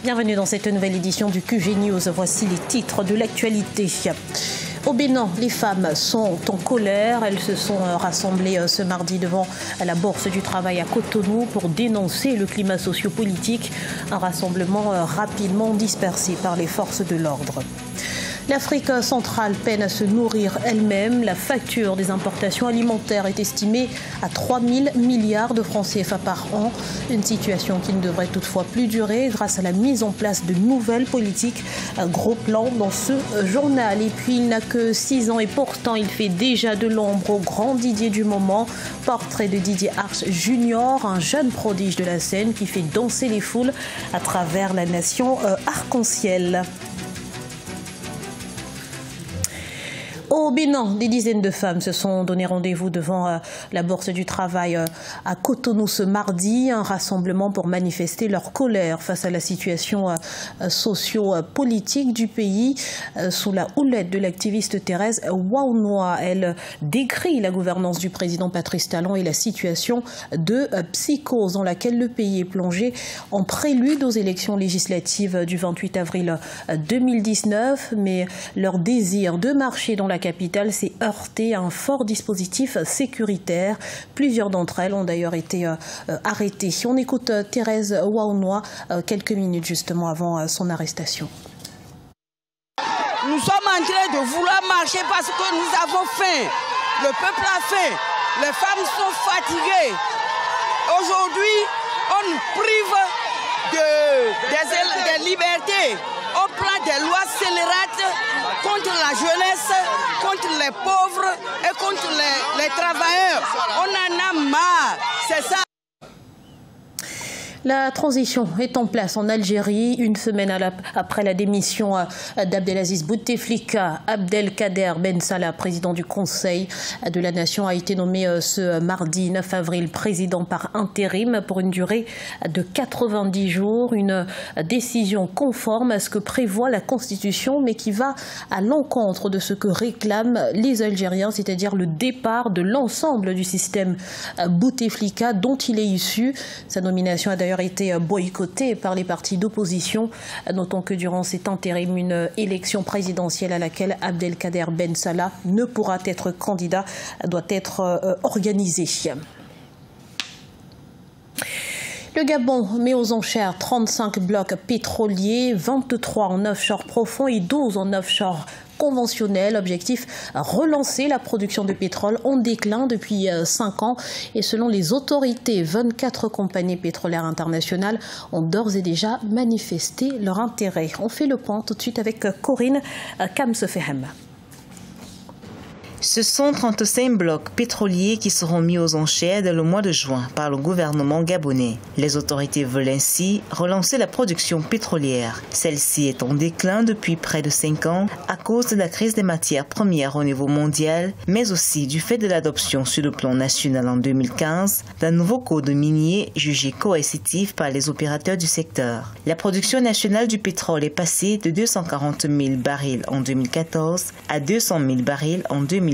Bienvenue dans cette nouvelle édition du QG News. Voici les titres de l'actualité. Au Bénin, les femmes sont en colère. Elles se sont rassemblées ce mardi devant la Bourse du Travail à Cotonou pour dénoncer le climat sociopolitique. Un rassemblement rapidement dispersé par les forces de l'ordre. L'Afrique centrale peine à se nourrir elle-même. La facture des importations alimentaires est estimée à 3 000 milliards de francs CFA par an. Une situation qui ne devrait toutefois plus durer grâce à la mise en place de nouvelles politiques. Un gros plan dans ce journal. Et puis il n'a que 6 ans et pourtant il fait déjà de l'ombre au grand Didier du moment. Portrait de Didier Arch Junior, un jeune prodige de la scène qui fait danser les foules à travers la nation arc-en-ciel. Au Bénin, des dizaines de femmes se sont donné rendez-vous devant la Bourse du Travail à Cotonou ce mardi. Un rassemblement pour manifester leur colère face à la situation socio-politique du pays. Sous la houlette de l'activiste Thérèse Waunwa, elle décrit la gouvernance du président Patrice Talon et la situation de psychose dans laquelle le pays est plongé en prélude aux élections législatives du 28 avril 2019. Mais leur désir de marcher dans la capitale s'est heurté à un fort dispositif sécuritaire. Plusieurs d'entre elles ont d'ailleurs été arrêtées. On écoute Thérèse Waunwa quelques minutes justement avant son arrestation. Nous sommes en train de vouloir marcher parce que nous avons faim. Le peuple a faim. Les femmes sont fatiguées. Aujourd'hui, on nous prive des libertés. On prend des lois scélérates contre la jeunesse, contre les pauvres et contre les travailleurs. On en a marre, c'est ça. La transition est en place en Algérie. Une semaine après la démission d'Abdelaziz Bouteflika, Abdelkader Ben Salah, président du Conseil de la Nation, a été nommé ce mardi 9 avril président par intérim pour une durée de 90 jours. Une décision conforme à ce que prévoit la Constitution, mais qui va à l'encontre de ce que réclament les Algériens, c'est-à-dire le départ de l'ensemble du système Bouteflika dont il est issu. Sa nomination a d'ailleurs été boycottée par les partis d'opposition. Notons que durant cet intérim, une élection présidentielle à laquelle Abdelkader Ben Salah ne pourra être candidat doit être organisée. Le Gabon met aux enchères 35 blocs pétroliers, 23 en offshore profond et 12 en offshore conventionnel. Objectif, relancer la production de pétrole en déclin depuis 5 ans. Et selon les autorités, 24 compagnies pétrolières internationales ont d'ores et déjà manifesté leur intérêt. On fait le point tout de suite avec Corinne Kamsefehem. Ce sont 35 blocs pétroliers qui seront mis aux enchères dès le mois de juin par le gouvernement gabonais. Les autorités veulent ainsi relancer la production pétrolière. Celle-ci est en déclin depuis près de 5 ans à cause de la crise des matières premières au niveau mondial, mais aussi du fait de l'adoption sur le plan national en 2015 d'un nouveau code minier jugé coercitif par les opérateurs du secteur. La production nationale du pétrole est passée de 240 000 barils en 2014 à 200 000 barils en 2019.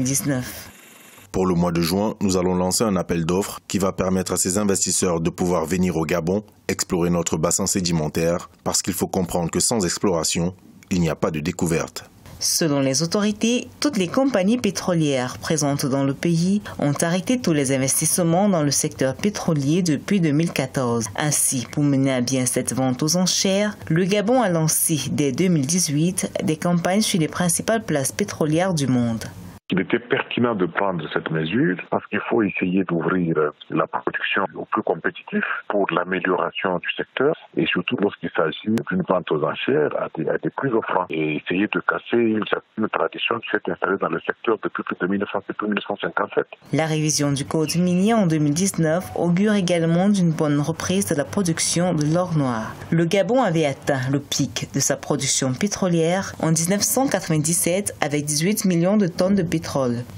Pour le mois de juin, nous allons lancer un appel d'offres qui va permettre à ces investisseurs de pouvoir venir au Gabon, explorer notre bassin sédimentaire, parce qu'il faut comprendre que sans exploration, il n'y a pas de découverte. Selon les autorités, toutes les compagnies pétrolières présentes dans le pays ont arrêté tous les investissements dans le secteur pétrolier depuis 2014. Ainsi, pour mener à bien cette vente aux enchères, le Gabon a lancé dès 2018 des campagnes sur les principales places pétrolières du monde. Il était pertinent de prendre cette mesure parce qu'il faut essayer d'ouvrir la production au plus compétitif pour l'amélioration du secteur et surtout lorsqu'il s'agit d'une vente aux enchères à des prix offrants et essayer de casser une certaine tradition qui s'est installée dans le secteur depuis plus de 1957. La révision du code minier en 2019 augure également d'une bonne reprise de la production de l'or noir. Le Gabon avait atteint le pic de sa production pétrolière en 1997 avec 18 millions de tonnes de pétrole.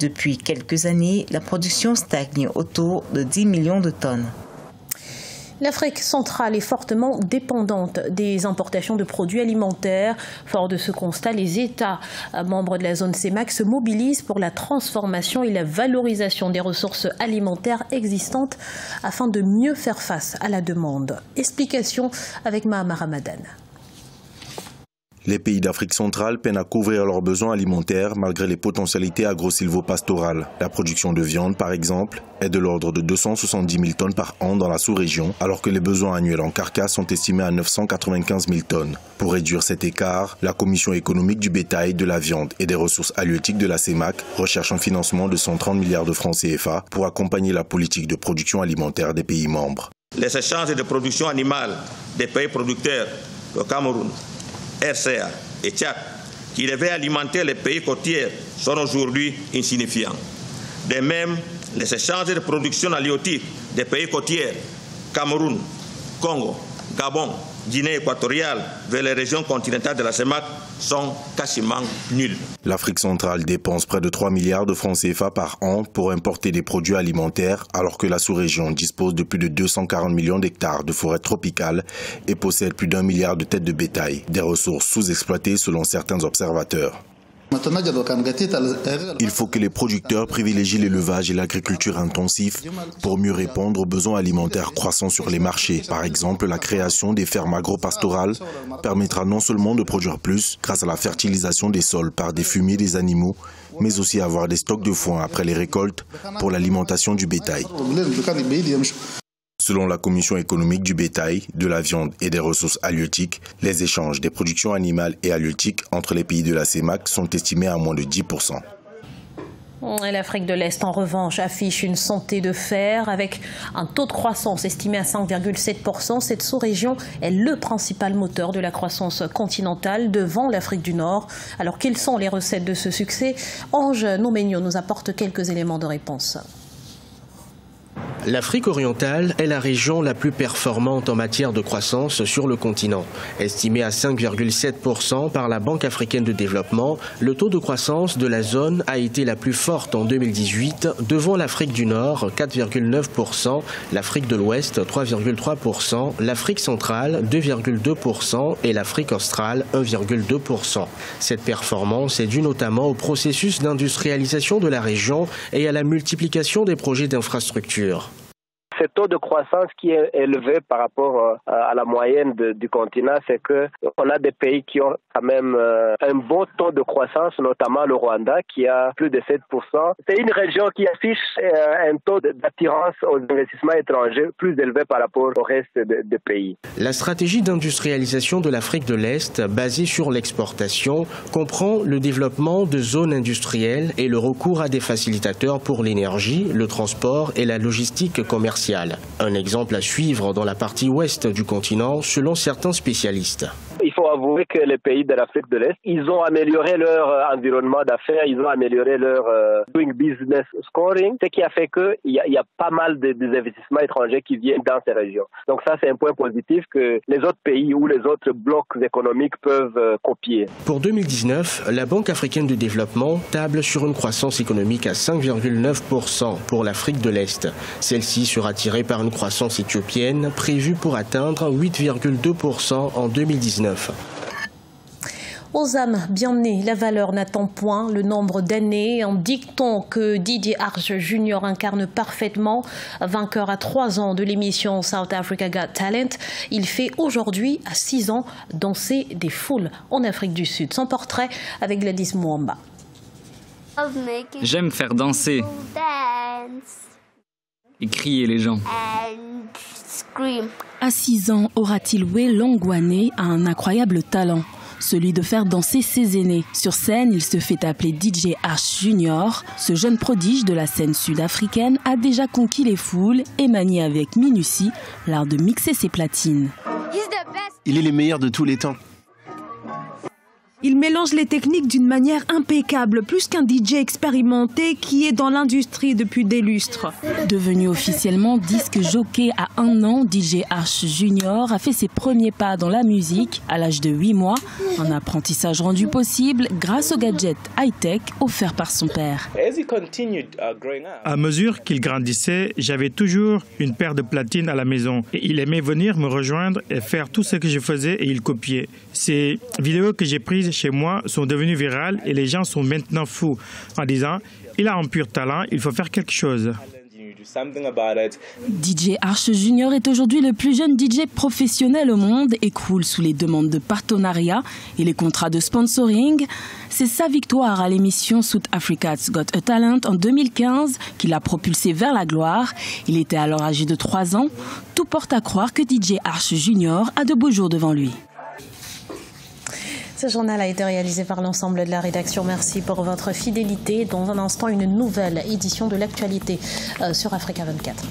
Depuis quelques années, la production stagne autour de 10 millions de tonnes. L'Afrique centrale est fortement dépendante des importations de produits alimentaires. Fort de ce constat, les États membres de la zone CEMAC se mobilisent pour la transformation et la valorisation des ressources alimentaires existantes afin de mieux faire face à la demande. Explication avec Mahama Ramadan. Les pays d'Afrique centrale peinent à couvrir leurs besoins alimentaires malgré les potentialités agro-silvopastorales. La production de viande, par exemple, est de l'ordre de 270 000 tonnes par an dans la sous-région, alors que les besoins annuels en carcasse sont estimés à 995 000 tonnes. Pour réduire cet écart, la Commission économique du bétail, de la viande et des ressources halieutiques de la CEMAC recherche un financement de 130 milliards de francs CFA pour accompagner la politique de production alimentaire des pays membres. Les échanges de production animale des pays producteurs, le Cameroun, RCA et Tchad, qui devaient alimenter les pays côtiers, sont aujourd'hui insignifiants. De même, les échanges de production halieutique des pays côtiers, Cameroun, Congo, Gabon, Guinée équatoriale, vers les régions continentales de la CEMAC sont quasiment nuls. L'Afrique centrale dépense près de 3 milliards de francs CFA par an pour importer des produits alimentaires, alors que la sous-région dispose de plus de 240 millions d'hectares de forêts tropicales et possède plus d'1 milliard de têtes de bétail, des ressources sous-exploitées selon certains observateurs. Il faut que les producteurs privilégient l'élevage et l'agriculture intensif pour mieux répondre aux besoins alimentaires croissants sur les marchés. Par exemple, la création des fermes agro-pastorales permettra non seulement de produire plus grâce à la fertilisation des sols par des fumiers des animaux, mais aussi avoir des stocks de foin après les récoltes pour l'alimentation du bétail. Selon la Commission économique du bétail, de la viande et des ressources halieutiques, les échanges des productions animales et halieutiques entre les pays de la CEMAC sont estimés à moins de 10%. L'Afrique de l'Est, en revanche, affiche une santé de fer avec un taux de croissance estimé à 5,7%. Cette sous-région est le principal moteur de la croissance continentale devant l'Afrique du Nord. Alors, quelles sont les recettes de ce succès? Ange Nomenio nous apporte quelques éléments de réponse. L'Afrique orientale est la région la plus performante en matière de croissance sur le continent. Estimé à 5,7% par la Banque africaine de développement, le taux de croissance de la zone a été la plus forte en 2018, devant l'Afrique du Nord, 4,9%, l'Afrique de l'Ouest, 3,3%, l'Afrique centrale, 2,2% et l'Afrique australe, 1,2%. Cette performance est due notamment au processus d'industrialisation de la région et à la multiplication des projets d'infrastructures. Ce taux de croissance qui est élevé par rapport à la moyenne du continent, c'est qu'on a des pays qui ont quand même un bon taux de croissance, notamment le Rwanda qui a plus de 7%. C'est une région qui affiche un taux d'attirance aux investissements étrangers plus élevé par rapport au reste des pays. La stratégie d'industrialisation de l'Afrique de l'Est, basée sur l'exportation, comprend le développement de zones industrielles et le recours à des facilitateurs pour l'énergie, le transport et la logistique commerciale. Un exemple à suivre dans la partie ouest du continent, selon certains spécialistes. Il faut avouer que les pays de l'Afrique de l'Est, ils ont amélioré leur environnement d'affaires, ils ont amélioré leur doing business scoring, ce qui a fait qu'il y a pas mal d'investissements étrangers qui viennent dans ces régions. Donc ça, c'est un point positif que les autres pays ou les autres blocs économiques peuvent copier. Pour 2019, la Banque africaine de développement table sur une croissance économique à 5,9% pour l'Afrique de l'Est. Celle-ci sera tirée par une croissance éthiopienne prévue pour atteindre 8,2% en 2019. Aux âmes bien nées, la valeur n'attend point le nombre d'années. En dicton que Didier Arch Jr. incarne parfaitement, vainqueur à 3 ans de l'émission South Africa Got Talent, il fait aujourd'hui, à 6 ans, danser des foules en Afrique du Sud. Son portrait avec Gladys Mwamba. J'aime faire danser et crier les gens. À 6 ans, Oratilwe Longwane a un incroyable talent, celui de faire danser ses aînés. Sur scène, il se fait appeler DJ Arch Jr. Ce jeune prodige de la scène sud-africaine a déjà conquis les foules et manie avec minutie l'art de mixer ses platines. Il est le meilleur de tous les temps. Il mélange les techniques d'une manière impeccable, plus qu'un DJ expérimenté qui est dans l'industrie depuis des lustres. Devenu officiellement disque jockey à 1 an, DJ Arch Junior a fait ses premiers pas dans la musique à l'âge de 8 mois. Un apprentissage rendu possible grâce aux gadgets high-tech offerts par son père. À mesure qu'il grandissait, j'avais toujours une paire de platines à la maison. Et il aimait venir me rejoindre et faire tout ce que je faisais et il copiait. Ces vidéos que j'ai prises chez moi sont devenues virales et les gens sont maintenant fous en disant « il a un pur talent, il faut faire quelque chose ». DJ Arch Junior est aujourd'hui le plus jeune DJ professionnel au monde et croule sous les demandes de partenariat et les contrats de sponsoring. C'est sa victoire à l'émission South Africa's Got a Talent en 2015 qui l'a propulsé vers la gloire. Il était alors âgé de 3 ans. Tout porte à croire que DJ Arch Junior a de beaux jours devant lui. Ce journal a été réalisé par l'ensemble de la rédaction. Merci pour votre fidélité. Dans un instant, une nouvelle édition de l'actualité sur Africa 24.